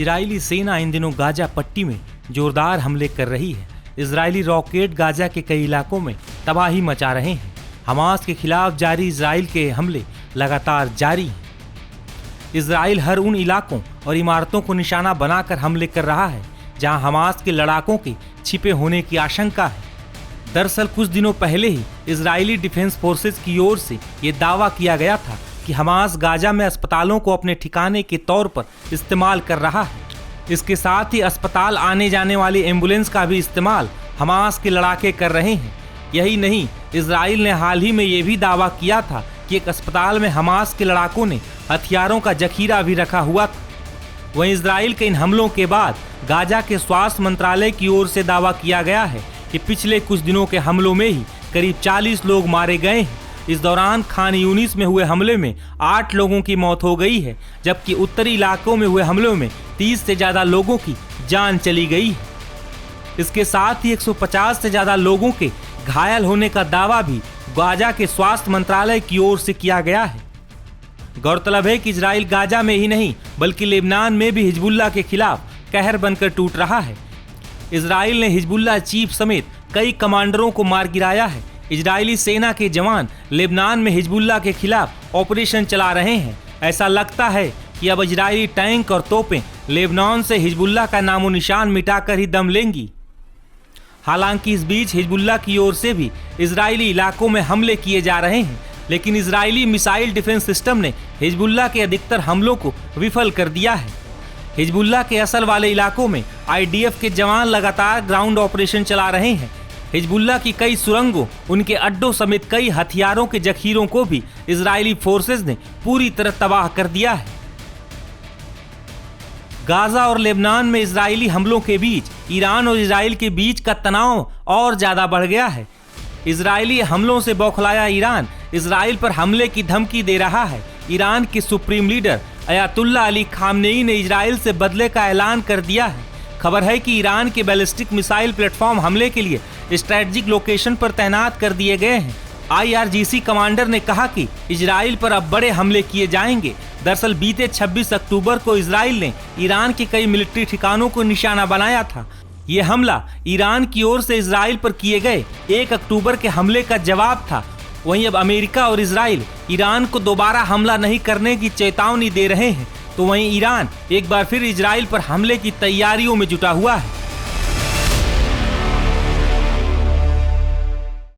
Israeli सेना इन दिनों Gaza पट्टी में जोरदार हमले कर रही है। इजरायली रॉकेट गाजा के कई इलाकों में तबाही मचा रहे हैं। हमास के खिलाफ जारी इजराइल के हमले लगातार जारी हैं। इजराइल हर उन इलाकों और इमारतों को निशाना बनाकर हमले कर रहा है जहां हमास के लड़ाकों के छिपे होने की आशंका है। दरअसल कुछ दिनों पहले ही इजरायली डिफेंस फोर्सेज की ओर से ये दावा किया गया था कि हमास गाजा में अस्पतालों को अपने ठिकाने के तौर पर इस्तेमाल कर रहा है। इसके साथ ही अस्पताल आने जाने वाली एम्बुलेंस का भी इस्तेमाल हमास के लड़ाके कर रहे हैं। यही नहीं, इजराइल ने हाल ही में ये भी दावा किया था कि एक अस्पताल में हमास के लड़ाकों ने हथियारों का जखीरा भी रखा हुआ था। वहीं इजराइल के इन हमलों के बाद गाजा के स्वास्थ्य मंत्रालय की ओर से दावा किया गया है कि पिछले कुछ दिनों के हमलों में ही करीब 40 लोग मारे गए हैं। इस दौरान खान यूनिस में हुए हमले में 8 लोगों की मौत हो गई है, जबकि उत्तरी इलाकों में हुए हमलों में 30 से ज्यादा लोगों की जान चली गई है। इसके साथ ही 150 से ज्यादा लोगों के घायल होने का दावा भी गाजा के स्वास्थ्य मंत्रालय की ओर से किया गया है। गौरतलब है कि इजराइल गाजा में ही नहीं बल्कि लेबनान में भी हिजबुल्लाह के खिलाफ कहर बनकर टूट रहा है। इजराइल ने हिजबुल्लाह चीफ समेत कई कमांडरों को मार गिराया है। इजरायली सेना के जवान लेबनान में हिजबुल्लाह के खिलाफ ऑपरेशन चला रहे हैं। ऐसा लगता है कि अब इजरायली टैंक और तोपें लेबनान से हिजबुल्लाह का नामो निशान मिटाकर ही दम लेंगी। हालांकि इस बीच हिजबुल्लाह की ओर से भी इजरायली इलाकों में हमले किए जा रहे हैं, लेकिन इजरायली मिसाइल डिफेंस सिस्टम ने हिजबुल्लाह के अधिकतर हमलों को विफल कर दिया है। हिजबुल्लाह के असर वाले इलाकों में आईडीएफ के जवान लगातार ग्राउंड ऑपरेशन चला रहे हैं। हिजबुल्लाह की कई सुरंगों, उनके अड्डों समेत कई हथियारों के जखीरों को भी इजरायली फोर्सेज ने पूरी तरह तबाह कर दिया है। गाजा और लेबनान में इजरायली हमलों के बीच ईरान और इजराइल के बीच का तनाव और ज्यादा बढ़ गया है। इजरायली हमलों से बौखलाया ईरान इजराइल पर हमले की धमकी दे रहा है। ईरान के supreme leader Ayatollah Ali Khamenei ने इजराइल से बदले का ऐलान कर दिया है। खबर है कि ईरान के बैलिस्टिक मिसाइल प्लेटफॉर्म हमले के लिए स्ट्रेटेजिक लोकेशन पर तैनात कर दिए गए हैं। IRGC कमांडर ने कहा कि इजराइल पर अब बड़े हमले किए जाएंगे। दरअसल बीते 26 अक्टूबर को इजराइल ने ईरान के कई मिलिट्री ठिकानों को निशाना बनाया था। ये हमला ईरान की ओर से इजराइल पर किए गए 1 अक्टूबर के हमले का जवाब था। वहीं अब अमेरिका और इजराइल ईरान को दोबारा हमला नहीं करने की चेतावनी दे रहे हैं, तो वहीं ईरान एक बार फिर इजराइल पर हमले की तैयारियों में जुटा हुआ है।